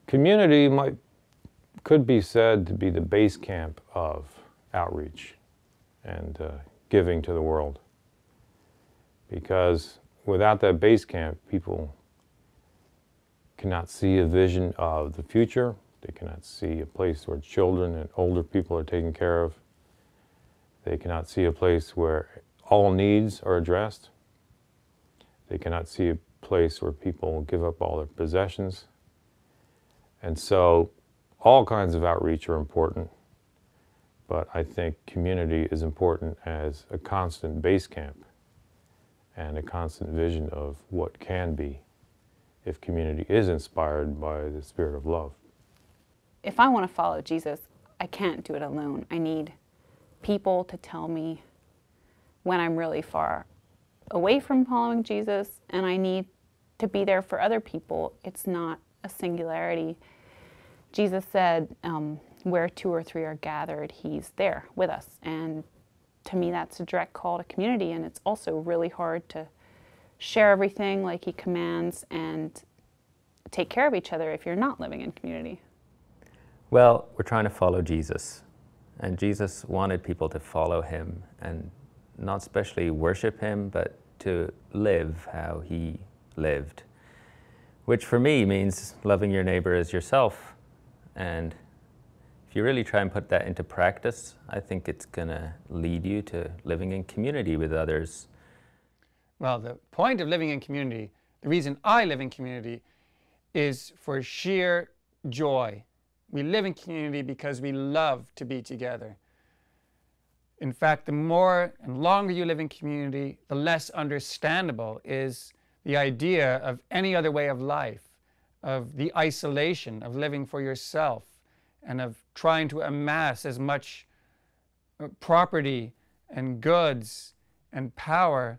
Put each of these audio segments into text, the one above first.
Community could be said to be the base camp of outreach and giving to the world. Because without that base camp, people cannot see a vision of the future. They cannot see a place where children and older people are taken care of. They cannot see a place where all needs are addressed. They cannot see a place where people give up all their possessions. And so all kinds of outreach are important, but I think community is important as a constant base camp and a constant vision of what can be if community is inspired by the spirit of love. If I want to follow Jesus, I can't do it alone. I need people to tell me when I'm really far away from following Jesus, and I need to be there for other people. It's not a singularity. Jesus said, where 2 or 3 are gathered, he's there with us. And to me, that's a direct call to community, and it's also really hard to share everything like he commands and take care of each other if you're not living in community. Well, we're trying to follow Jesus, and Jesus wanted people to follow him and not especially worship him, but to live how he lived, which for me means loving your neighbor as yourself. And if you really try and put that into practice, I think it's going to lead you to living in community with others. Well, the point of living in community, the reason I live in community, is for sheer joy. We live in community because we love to be together. In fact, the more and longer you live in community, the less understandable is the idea of any other way of life, of the isolation of living for yourself, and of trying to amass as much property and goods and power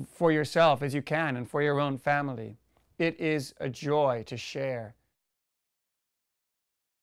for yourself as you can and for your own family. It is a joy to share